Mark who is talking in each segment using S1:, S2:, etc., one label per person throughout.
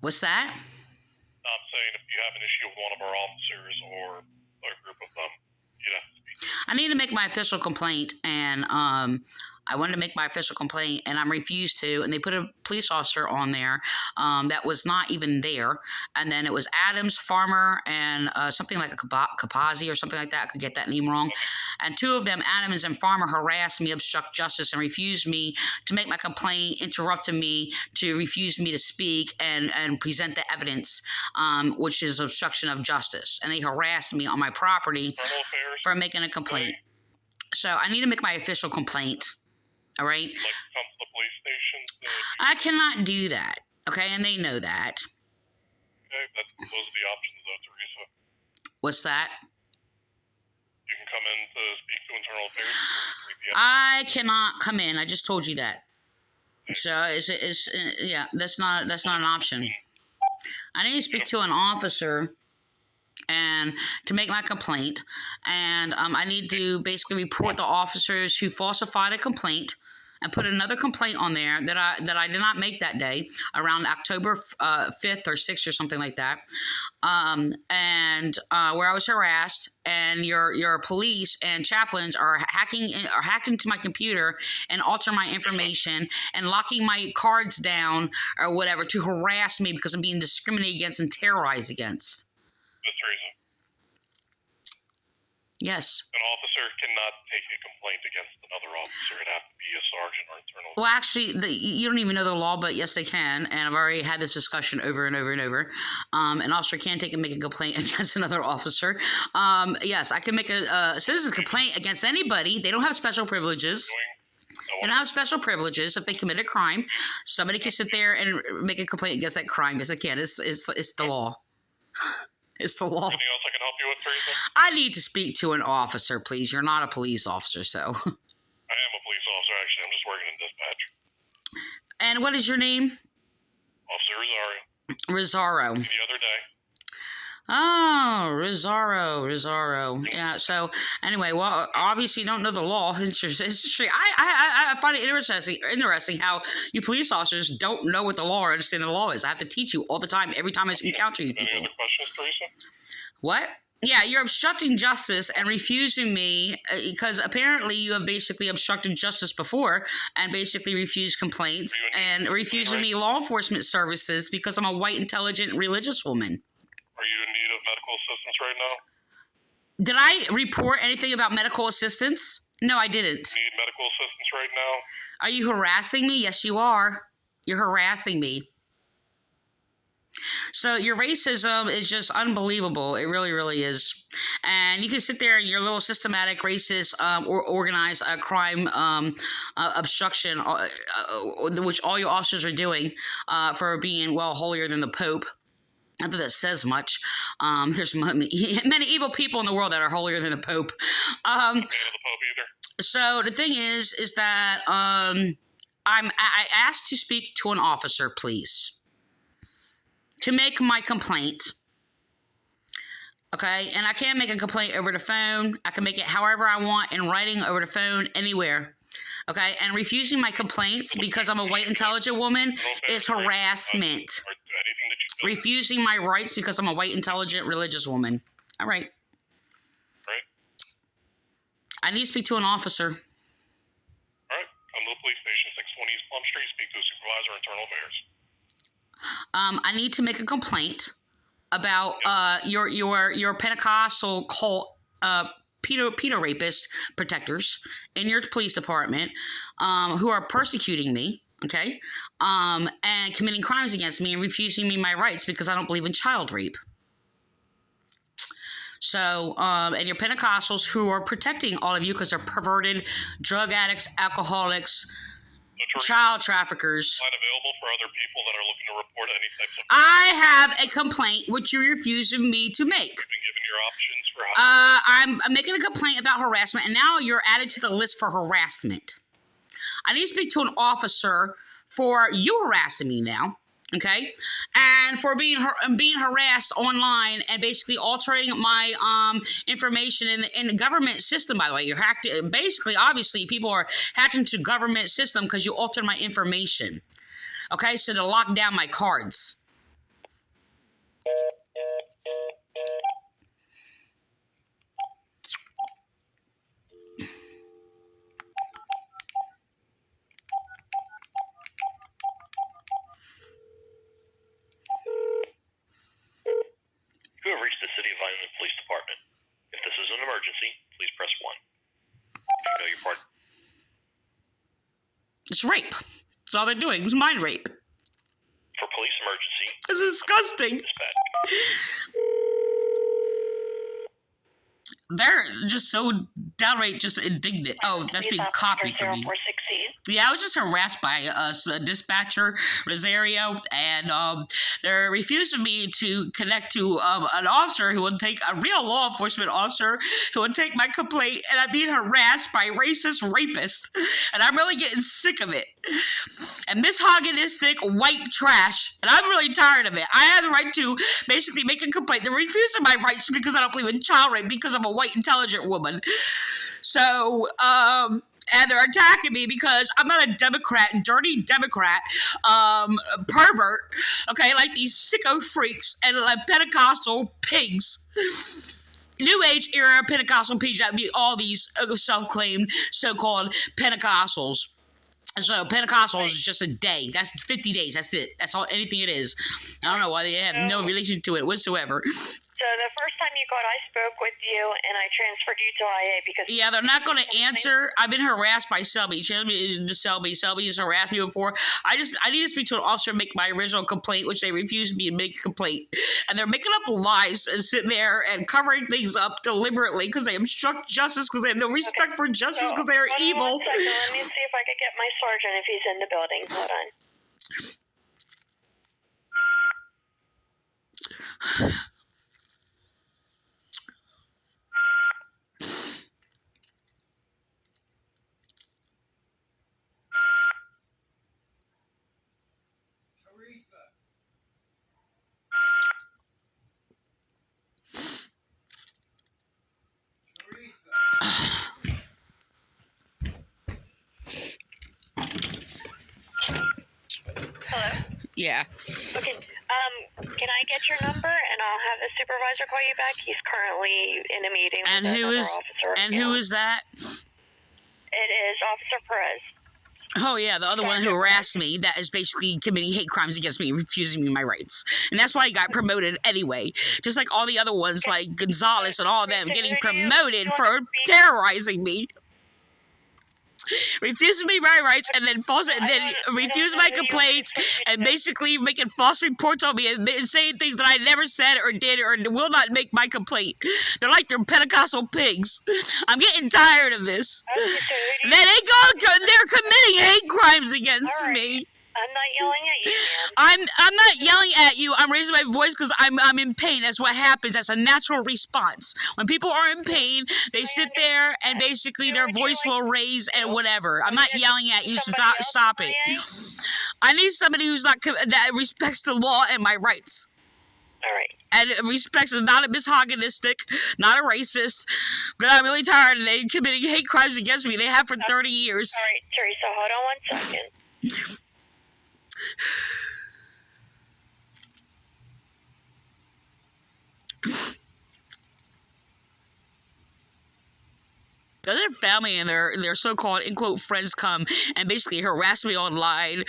S1: What's that?
S2: I'm saying if you have an issue with one of our officers or a group of them, you'd have to speak.
S1: I need to make my official complaint, and I wanted to make my official complaint, and I'm refused to. And they put a police officer on there that was not even there. And then it was Adams, Farmer, and something like a Capazzi or something like that. I could get that name wrong. And two of them, Adams and Farmer, harassed me, obstruct justice, and refused me to make my complaint, interrupted me, to refuse me to speak and present the evidence, which is obstruction of justice. And they harassed me on my property for making a complaint. So I need to make my official complaint. All right?
S2: Like to come to the police station?
S1: I cannot do that. Okay? And they know that.
S2: Okay, those are the options, though, Teresa.
S1: What's that?
S2: You can come in to speak to internal affairs between 3 p.m.
S1: I cannot come in. I just told you that. So yeah, that's not an option. I need to speak to an officer and to make my complaint, and I need to basically report the officers who falsified a complaint and put another complaint on there that I did not make that day, around October 5th or 6th or something like that, and where I was harassed, and your police and chaplains are hacking into my computer and altering my information and locking my cards down or whatever to harass me because I'm being discriminated against and terrorized against.
S2: Miss Teresa,
S1: Yes.
S2: an officer cannot take a complaint against another officer. It'd have to be a sergeant or internal.
S1: Well, actually, you don't even know the law, but yes, they can. And I've already had this discussion over and over and over. An officer can make a complaint against another officer. Yes, I can make a citizen's complaint against anybody. They don't have special privileges. They don't have special privileges. If they commit a crime, somebody can sit there and make a complaint against that crime. Yes, I can. It's the law. It's the law.
S2: Anything else I can help you with, Teresa?
S1: I need to speak to an officer, please. You're not a police officer, so.
S2: I am a police officer, actually. I'm just working in dispatch.
S1: And what is your name?
S2: Officer Rosario.
S1: Rosario.
S2: The other day.
S1: Oh, Rosario. Yeah. So anyway, well, obviously you don't know the law. It's just I find it interesting how you police officers don't know what the law or understand the law is. I have to teach you all the time, every time I encounter you people.
S2: Any other questions, Teresa?
S1: What? Yeah, you're obstructing justice and refusing me because apparently you have basically obstructed justice before and basically refused complaints and refusing me law enforcement services because I'm a white, intelligent, religious woman.
S2: Are you in need of medical assistance right now?
S1: Did I report anything about medical assistance? No, I didn't.
S2: You need medical assistance right now?
S1: Are you harassing me? Yes, you are. You're harassing me. So your racism is just unbelievable. It really, really is. And you can sit there and your little systematic racist or organized crime obstruction, which all your officers are doing for being, well, holier than the Pope. Not that that says much. There's many evil people in the world that are holier than the Pope.
S2: Not the Pope either.
S1: So the thing is that I asked to speak to an officer, please, to make my complaint. Okay, and I can't make a complaint over the phone. I can make it however I want in writing, over the phone, anywhere. Okay, and refusing my complaints because I'm a white, intelligent woman is harassment. Refusing my rights because I'm a white, intelligent, religious woman. All right.
S2: Right.
S1: I need to speak to an officer.
S2: All right. Come to the police station, 620 East Plum Street. Speak to a supervisor of internal affairs.
S1: I need to make a complaint about your Pentecostal cult pedo rapist protectors in your police department who are persecuting me. Okay, and committing crimes against me and refusing me my rights because I don't believe in child rape. So, and your Pentecostals who are protecting all of you because they're perverted, drug addicts, alcoholics, child traffickers.
S2: Available for other people that are looking to report any types of.
S1: I have a complaint which you're refusing me to make.
S2: You've been given your options for how.
S1: I'm making a complaint about harassment, and now you're added to the list for harassment. I need to speak to an officer for you harassing me now, okay? And for being harassed online and basically altering my information in the government system, by the way. You're hacked. Basically, obviously, people are hacked into government system because you altered my information, okay? So to lock down my cards. It's rape. That's all they're doing. It's mind rape.
S2: For police emergency,
S1: It's disgusting.
S2: dispatch.
S1: They're just so downright just indignant. Oh, that's being copied from me. Yeah, I was just harassed by a dispatcher, Rosario, and they're refusing me to connect to an officer who would take, a real law enforcement officer who would take my complaint, and I'm being harassed by racist rapists, and I'm really getting sick of it. And misogynistic white trash, and I'm really tired of it. I have the right to basically make a complaint. They're refusing my rights because I don't believe in child rape because I'm a white intelligent woman. So, and they're attacking me because I'm not a Democrat, dirty Democrat, pervert, okay, like these sicko freaks and like Pentecostal pigs. New Age era Pentecostal pigs, that would be all these self-claimed so-called Pentecostals. So Pentecostal is just a day. That's 50 days. That's it. That's all. Anything it is. I don't know why they have no relation to it whatsoever.
S3: So the first time you called, I spoke with you, and I transferred you to IA because...
S1: Yeah, they're not going to answer. I've been harassed by Selby. She me to Selby. Selby has harassed me before. I need to speak to an officer and make my original complaint, which they refused me to make a complaint. And they're making up lies and sitting there and covering things up deliberately because they obstruct justice, because they have no respect for justice, because they are evil.
S3: One second. Let me see if I could get my sergeant if he's in the building. Hold on. Hello?
S1: Yeah.
S3: Okay, can I get your number and I'll have the supervisor call you back? He's currently in a meeting
S1: And
S3: with
S1: who
S3: another
S1: is
S3: officer.
S1: and who is that?
S3: It is Officer Perez.
S1: Oh, yeah, the other one who harassed me, that is basically committing hate crimes against me, refusing me my rights. And that's why he got promoted anyway. Just like all the other ones, like Gonzalez and all of them, getting promoted for terrorizing me. Refusing me my rights, and then refusing my complaints, and basically making false reports on me and saying things that I never said or did or will not make my complaint. They're like they're Pentecostal pigs. I'm getting tired of this. They're committing hate crimes against me.
S3: I'm not yelling at you, man.
S1: I'm not yelling at you. I'm raising my voice because I'm in pain. That's what happens. That's a natural response. When people are in pain, they sit there and basically their voice will raise and whatever. I'm not yelling at you. Stop it. I need somebody who's not that respects the law and my rights.
S3: All right.
S1: And respects is not a misogynistic, not a racist. But I'm really tired of they committing hate crimes against me. They have for 30 years.
S3: All right, Teresa, hold on 1 second.
S1: Their family and their so-called in quote friends come and basically harass me online.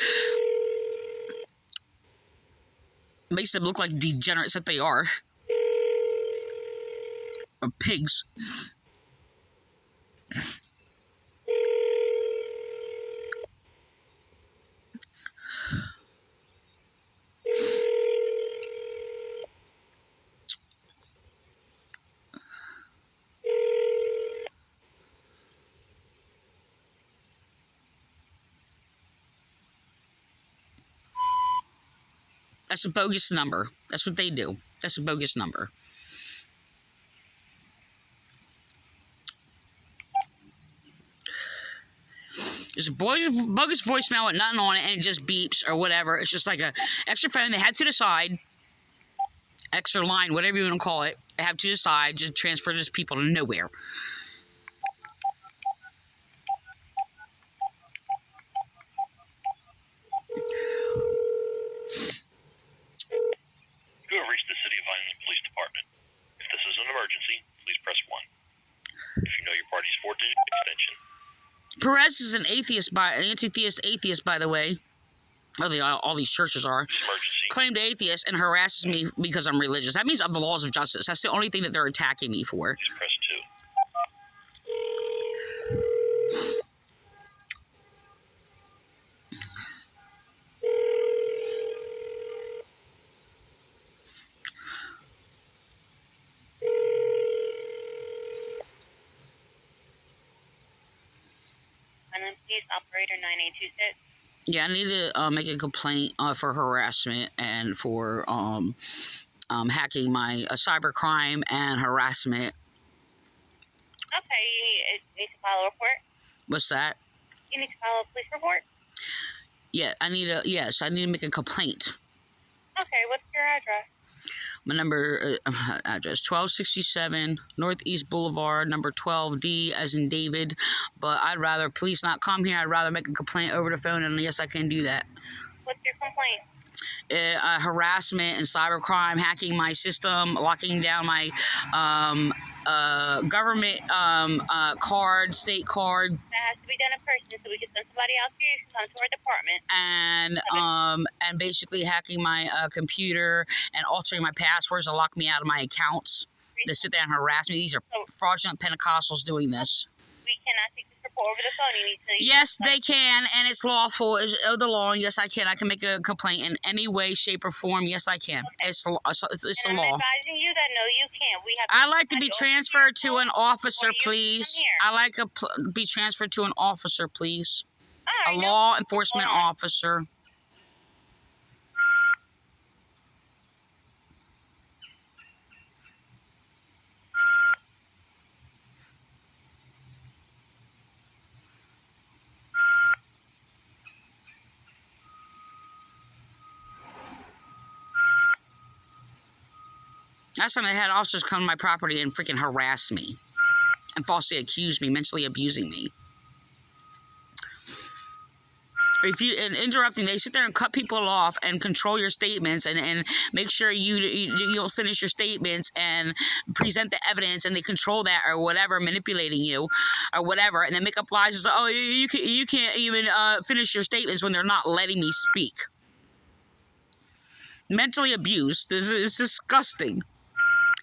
S1: Makes them look like degenerates that they are. Or pigs. That's a bogus number. That's what they do. That's a bogus number. There's a bogus voicemail with nothing on it, and it just beeps or whatever. It's just like a extra phone they had to the side, extra line, whatever you want to call it. They have to the side, just transfer this people to nowhere.
S2: You have reached the City of Vineland Police Department. If this is an emergency, please press 1. If you know your party's 4-digit extension.
S1: Perez is an atheist, an anti-theist atheist, by the way. All these churches are.
S2: Emergency.
S1: Claimed atheist and harasses me because I'm religious. That means of the laws of justice. That's the only thing that they're attacking me for.
S2: Please press 2.
S3: Police, operator 9826.
S1: Yeah, I need to make a complaint for harassment and for hacking my cybercrime and harassment.
S3: Okay, you need to file a report?
S1: What's that?
S3: You need to file a police report?
S1: Yeah, I need to make a complaint.
S3: Okay, what's your address?
S1: My address 1267 Northeast Boulevard, number 12D, as in David. But I'd rather police not come here. I'd rather make a complaint over the phone, and yes, I can do that.
S3: What's your complaint?
S1: Harassment and cybercrime, hacking my system, locking down my government card, state card.
S3: That has to be done in person, so we can send somebody out to you to come to our department.
S1: And basically hacking my computer and altering my passwords to lock me out of my accounts. They sit there and harass me. These are fraudulent Pentecostals doing this.
S3: We cannot take this report over the phone. You need to...
S1: Yes, they can, and it's lawful. It's the law. Yes, I can. I can make a complaint in any way, shape, or form. Yes, I can. Okay. It's the law.
S3: I'm advising you that no, you can't. We have.
S1: I'd like to be transferred to an officer, please. I'd like to be transferred to an officer, please. A law enforcement officer. Last time they had officers come to my property and freaking harass me and falsely accuse me, mentally abusing me. Interrupting, they sit there and cut people off and control your statements and make sure you'll finish your statements and present the evidence, and they control that or whatever, manipulating you or whatever, and then make up lies. Oh, you can't even finish your statements when they're not letting me speak. Mentally abused. This is disgusting.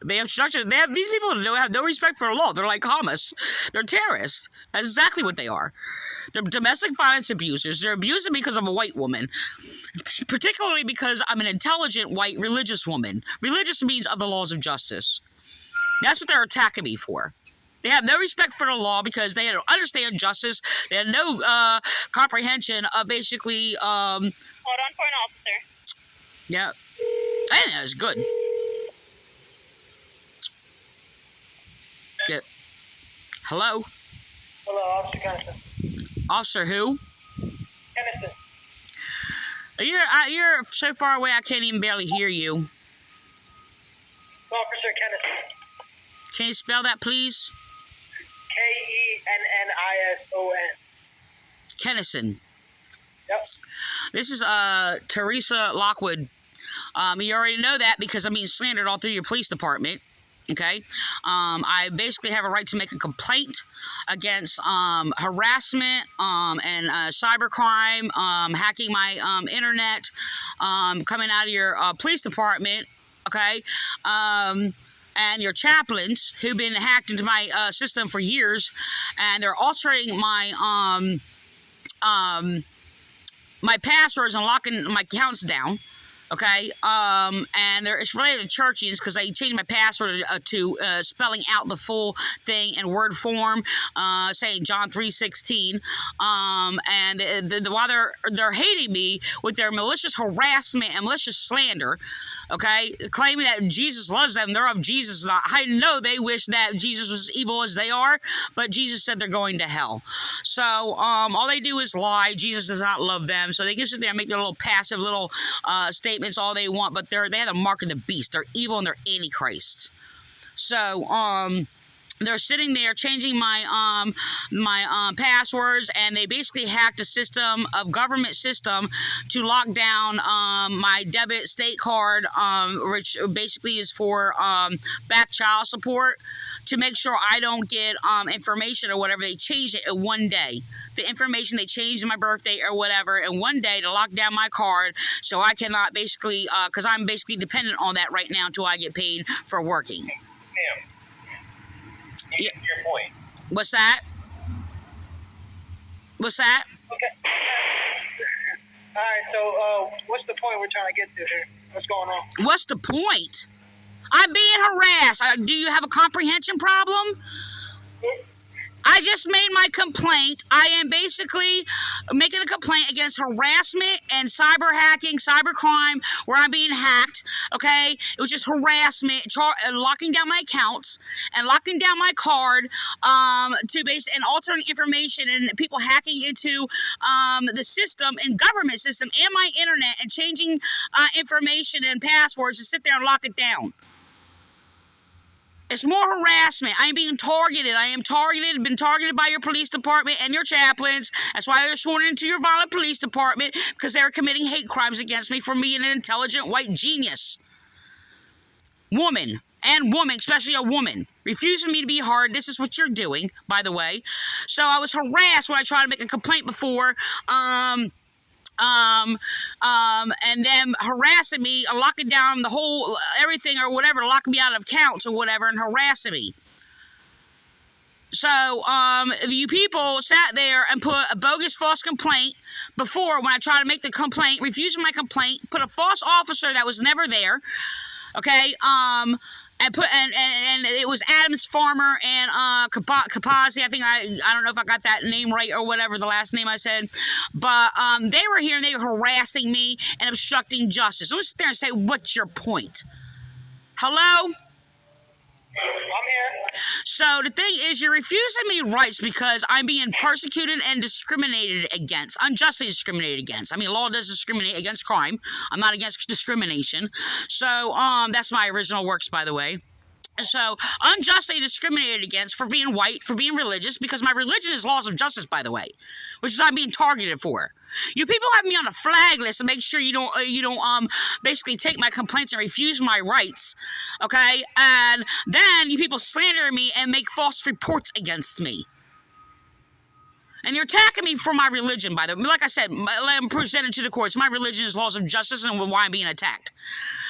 S1: They have structure. These people don't have no respect for the law. They're like Hamas. They're terrorists. That's exactly what they are. They're domestic violence abusers. They're abusing me because I'm a white woman, particularly because I'm an intelligent white religious woman. Religious means of the laws of justice. That's what they're attacking me for. They have no respect for the law because they don't understand justice. They have no comprehension of basically.
S3: Hold on for an officer.
S1: Yeah, I think that was good. Yeah. Hello?
S4: Hello, Officer Kennison.
S1: Officer who?
S4: Kennison.
S1: You're so far away I can't even barely hear you.
S4: Officer Kennison.
S1: Can you spell that, please?
S4: Kennison.
S1: Kennison.
S4: Yep.
S1: This is Teresa Lockwood. You already know that because I'm being slandered all through your police department. Okay, I basically have a right to make a complaint against harassment and cybercrime, hacking my internet, coming out of your police department. Okay, and your chaplains who've been hacked into my system for years, and they're altering my my passwords and locking my accounts down. Okay, and it's related to churches because I changed my password to spelling out the full thing in word form, saying John 3:16. And while they're hating me with their malicious harassment and malicious slander, okay, claiming that Jesus loves them, they're of Jesus. I know they wish that Jesus was evil as they are, but Jesus said they're going to hell. So all they do is lie. Jesus does not love them, so they can sit there and make their little passive little statements all they want, but they have the mark of the beast. They're evil and they're antichrists. So they're sitting there changing my passwords, and they basically hacked a system of government system to lock down my debit state card, which basically is for back child support, to make sure I don't get information or whatever. They changed it in one day. The information they changed my birthday or whatever in one day to lock down my card, so I cannot basically, because I'm basically dependent on that right now until I get paid for working.
S4: Ma'am.
S1: Yeah.
S4: Your point.
S1: What's that? What's that?
S4: Okay. All right, so what's the point we're trying to get to here? What's going on?
S1: What's the point? I'm being harassed. Do you have a comprehension problem? I just made my complaint. I am basically making a complaint against harassment and cyber hacking, cyber crime, where I'm being hacked, okay? It was just harassment, locking down my accounts and locking down my card, and altering information and people hacking into the system and government system and my internet and changing information and passwords to sit there and lock it down. It's more harassment. I am being targeted. I am targeted, been targeted by your police department and your chaplains. That's why they're sworn into your Vineland Police Department, because they're committing hate crimes against me for being an intelligent white genius. Woman, especially a woman, refusing me to be heard. This is what you're doing, by the way. So I was harassed when I tried to make a complaint before, and them harassing me, locking down the whole, everything or whatever, locking me out of accounts or whatever, and harassing me. So, you people sat there and put a bogus false complaint before when I tried to make the complaint, refusing my complaint, put a false officer that was never there, okay, and it was Adams Farmer and Kapazi. I think I don't know if I got that name right or whatever, the last name I said, but they were here and they were harassing me and obstructing justice. I'm gonna sit there and say, what's your point? Hello?
S4: I'm here.
S1: So the thing is, you're refusing me rights because I'm being persecuted and discriminated against, unjustly discriminated against. I mean, law does discriminate against crime. I'm not against discrimination. So that's my original works, by the way. So, unjustly discriminated against for being white, for being religious, because my religion is laws of justice, by the way, which is what I'm being targeted for. You people have me on a flag list to make sure you don't basically take my complaints and refuse my rights, okay? And then you people slander me and make false reports against me. And you're attacking me for my religion, by the way. Like I said, I'm presented to the courts. My religion is laws of justice and why I'm being attacked.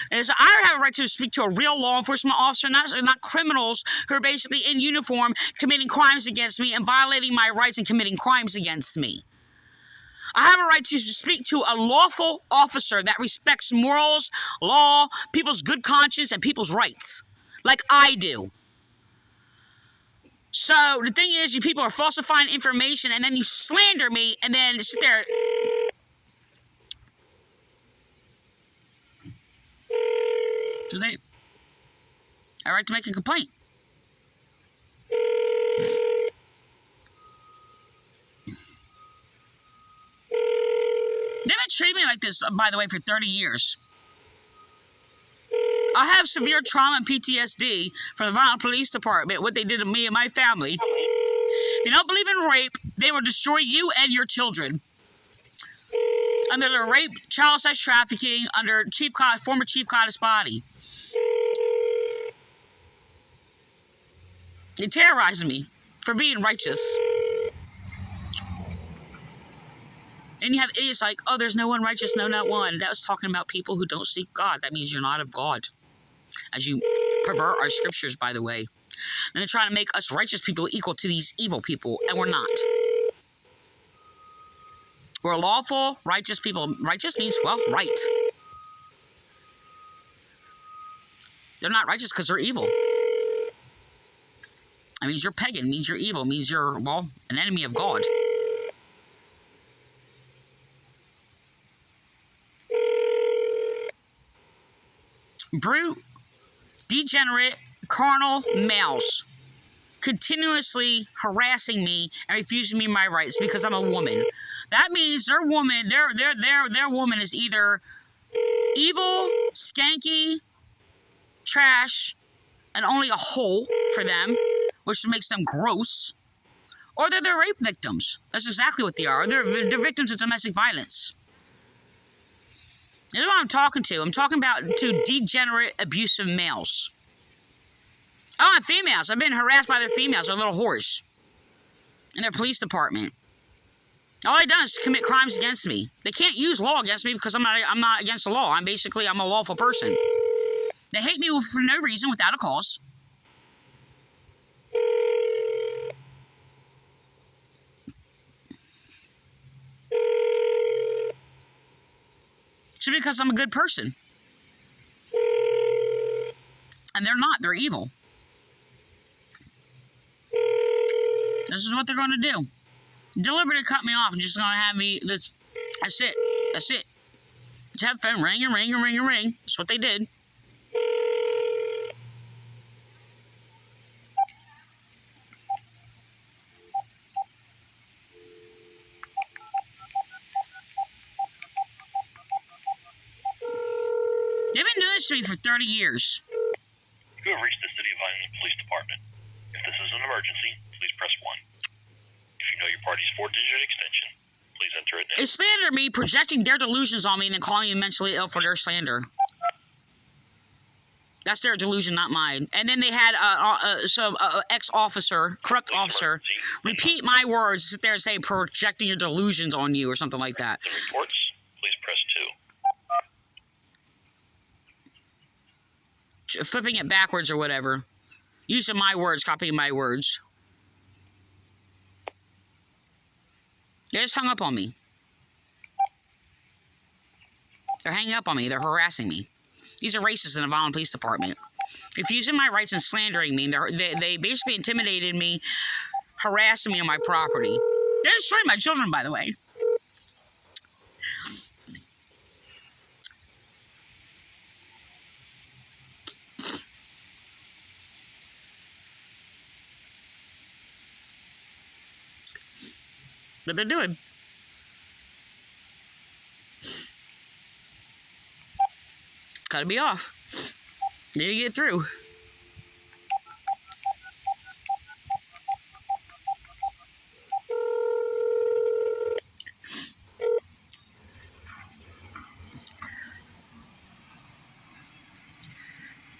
S1: And so I have a right to speak to a real law enforcement officer, not criminals who are basically in uniform committing crimes against me and violating my rights and committing crimes against me. I have a right to speak to a lawful officer that respects morals, law, people's good conscience, and people's rights, like I do. So the thing is, you people are falsifying information, and then you slander me, and then sit there. Do they have a right to make a complaint? They've been treating me like this, by the way, for 30 years. I have severe trauma and PTSD from the Vineland Police Department, what they did to me and my family. They don't believe in rape. They will destroy you and your children. Under the rape, child sex trafficking, under former Chief Cottis body. They terrorized me for being righteous. And you have idiots like, oh, there's no one righteous, no, not one. That was talking about people who don't seek God. That means you're not of God. As you pervert our scriptures, by the way. And they're trying to make us righteous people equal to these evil people, and we're not. We're lawful, righteous people. Righteous means, well, right. They're not righteous because they're evil. That means you're pagan, means you're evil, means you're, well, an enemy of God. Brute, degenerate, carnal males continuously harassing me and refusing me my rights because I'm a woman. That means their woman is either evil, skanky, trash, and only a hole for them, which makes them gross, or they're rape victims. That's exactly what they are. They're victims of domestic violence. This is what I'm talking to. I'm talking about to degenerate, abusive males. Oh, and females. I've been harassed by their females. They're little whores. In their police department. All they've done is commit crimes against me. They can't use law against me because I'm not against the law. I'm a lawful person. They hate me for no reason, without a cause. Just because I'm a good person. And they're not. They're evil. This is what they're going to do. Deliberately cut me off and just going to have me. That's it. That's it. Just have phone ring and ring and ring and ring. That's what they did. They've been doing this to me for 30 years.
S2: You have reached the City of Vineland Police Department. If this is an emergency, please press 1. If you know your party's 4-digit extension, please enter it now.
S1: They slander me, projecting their delusions on me, and then calling me mentally ill for their slander. That's their delusion, not mine. And then they had some ex-officer, corrupt officer, repeat my words, sit there and say, projecting your delusions on you, or something like that.
S2: The reports, please press 2.
S1: Flipping it backwards or whatever. Using my words, copying my words. They just hung up on me. They're hanging up on me. They're harassing me. These are racists in the Vineland Police Department. Refusing my rights and slandering me. They basically intimidated me, harassing me on my property. They're destroying my children, by the way. What they're doing. Gotta be off. Need to get through.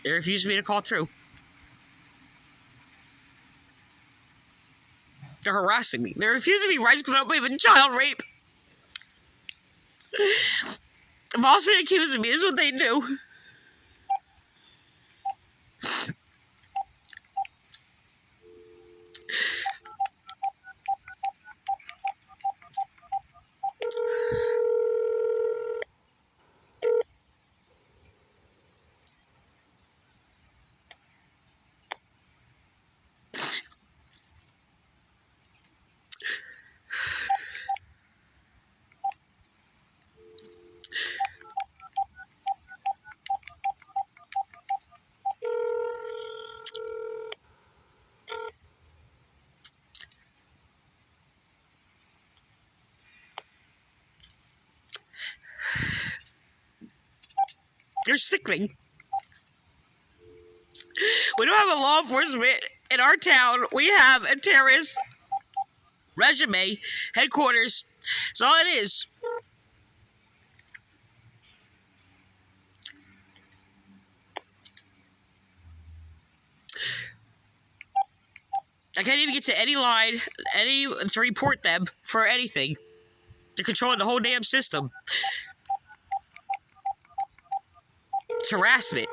S1: They refused me to call through. They're harassing me. They're refusing me rights because I don't believe in child rape. Falsely accusing me is what they do. They're sickening. We don't have a law enforcement in our town. We have a terrorist regime headquarters. That's all it is. I can't even get to any line, to report them for anything. They're controlling the whole damn system. It's harassment.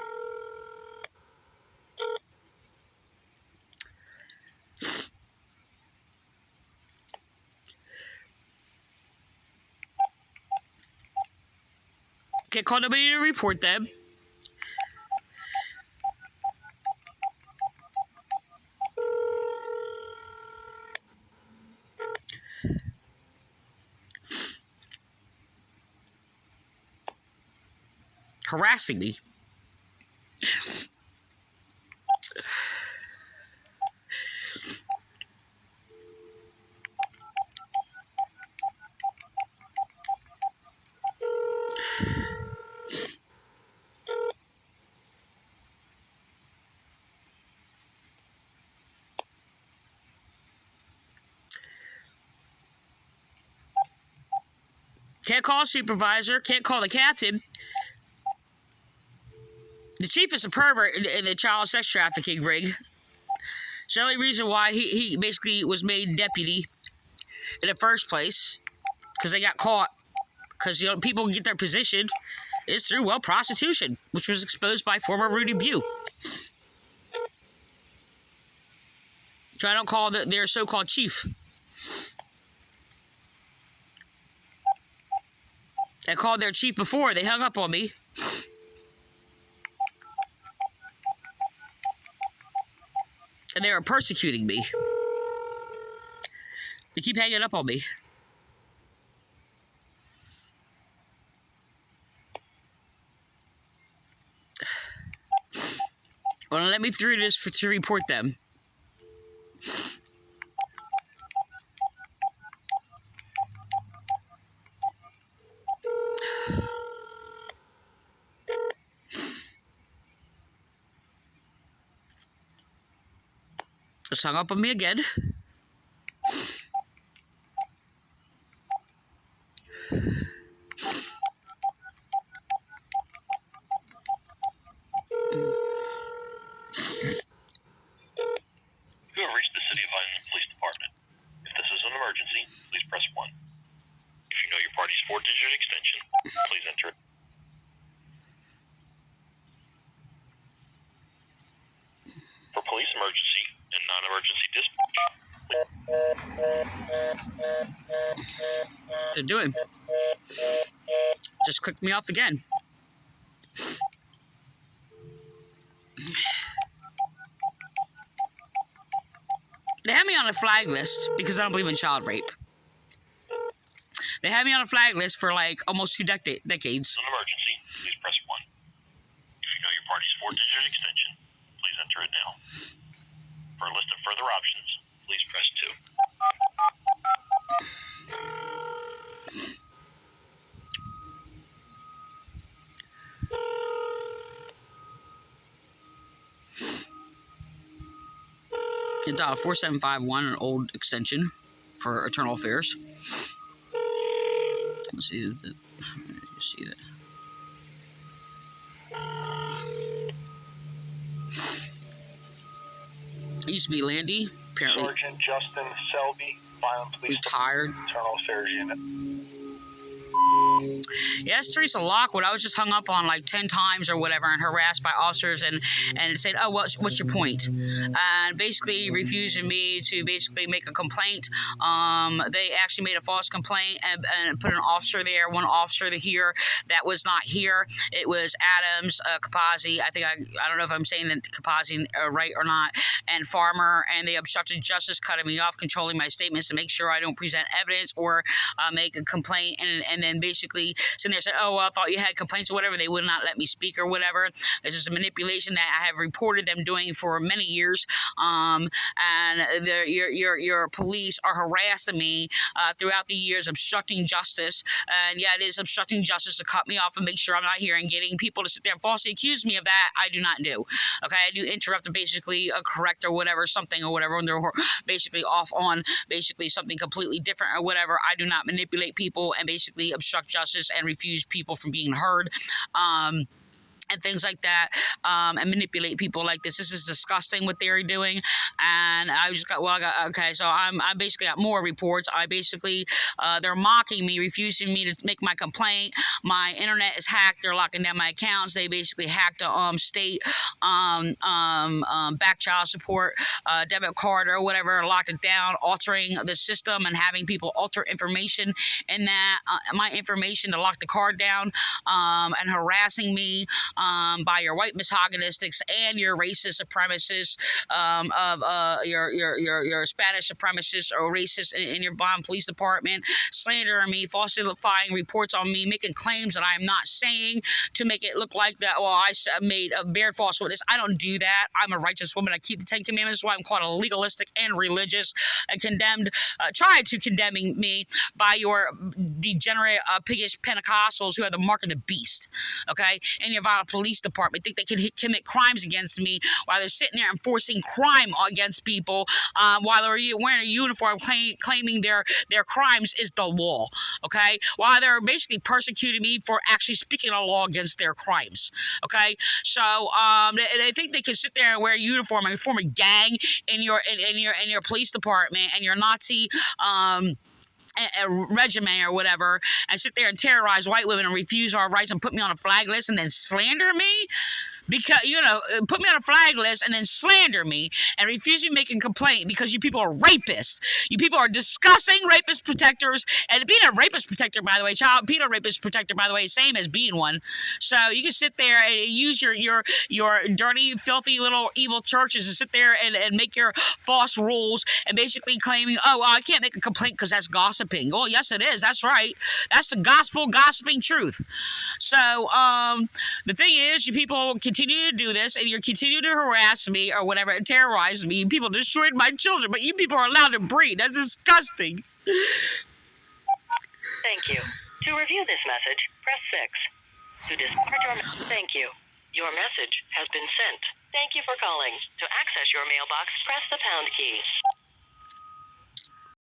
S1: Can't call nobody to report them. Harassing me. Can't call a supervisor, can't call the captain. The chief is a pervert in the child sex trafficking ring. It's the only reason why he basically was made deputy in the first place. Because they got caught. Because, you know, people get their position is through, well, prostitution. Which was exposed by former Rudy Bew. So I don't call their so-called chief. I called their chief before. They hung up on me. And they were persecuting me. They keep hanging up on me. Well, let me through this to report them. Just hung up on me again.
S2: You have reached the City of Vineland Police Department. If this is an emergency, please press 1. If you know your party's 4-digit extension, please enter it. For police emergency and non-emergency dispatch,
S1: What they're doing? Just clicked me off again. They had me on a flag list because I don't believe in child rape. They had me on a flag list for like almost 2 decades.
S2: an emergency, please press 1. If you know your party's 4-digit extension, please enter it now. For a list of further options, please press 2.
S1: You dial 4751, an old extension for Eternal Affairs. Let's see that. You see that. It used to be Landy, apparently
S5: Sergeant Justin Selby, Vineland Police
S1: retired.
S5: Department, Internal Affairs Unit.
S1: Yeah, it's Teresa Lockwood. I was just hung up on like 10 times or whatever and harassed by officers and said, oh, what's your point? And basically refusing me to basically make a complaint. They actually made a false complaint and put an officer there, one officer here that was not here. It was Adams, Capazzi. I don't know if I'm saying that Capazzi right or not, and Farmer, and they obstructed justice, cutting me off, controlling my statements to make sure I don't present evidence or make a complaint, and then basically sitting there saying, oh, well, I thought you had complaints or whatever. They would not let me speak or whatever. This is a manipulation that I have reported them doing for many years. And your police are harassing me throughout the years, obstructing justice. And yeah, it is obstructing justice to cut me off and make sure I'm not here, and getting people to sit there and falsely accuse me of that. I do not do. Okay, I do interrupt and basically correct or whatever, something or whatever, when they're basically off on basically something completely different or whatever. I do not manipulate people and basically obstruct justice and refuse people from being heard. And things like that, and manipulate people like this. This is disgusting what they're doing. And I basically got more reports. They're mocking me, refusing me to make my complaint. My internet is hacked. They're locking down my accounts. They basically hacked a state back child support debit card or whatever, locked it down, altering the system and having people alter information in that, my information, to lock the card down, and harassing me by your white misogynistics and your racist supremacists, your Spanish supremacists or racists in your Vineland Police Department, slandering me, falsifying reports on me, making claims that I'm not saying to make it look like that, well, I made a bared false witness. I don't do that. I'm a righteous woman. I keep the 10 Commandments. That's why I'm called a legalistic and religious, and tried to condemning me by your degenerate, piggish Pentecostals who have the mark of the beast, okay, in your Vineland Police Department. Think they can commit crimes against me while they're sitting there enforcing crime against people, while they're wearing a uniform, claiming their crimes is the law, okay, while they're basically persecuting me for actually speaking a law against their crimes, okay. So they think they can sit there and wear a uniform and form a gang in your police department and your Nazi a regiment or whatever, and sit there and terrorize white women and refuse our rights and put me on a flag list and then slander me. because put me on a flag list and then slander me and refuse me to make a complaint because you people are rapists. You people are disgusting rapist protectors. And being a rapist protector, by the way, child pedo rapist protector, by the way, same as being one. So you can sit there and use your dirty, filthy little evil churches to sit there and make your false rules and basically claiming, oh, well, I can't make a complaint because that's gossiping. Oh, yes, it is. That's right. That's the gossiping truth. So the thing is, you people continue to do this, and you continue to harass me or whatever, and terrorize me. People destroyed my children, but you people are allowed to breed. That's disgusting.
S3: Thank you. To review this message, press 6. To discard your thank you. Your message has been sent. Thank you for calling. To access your mailbox, press the pound key.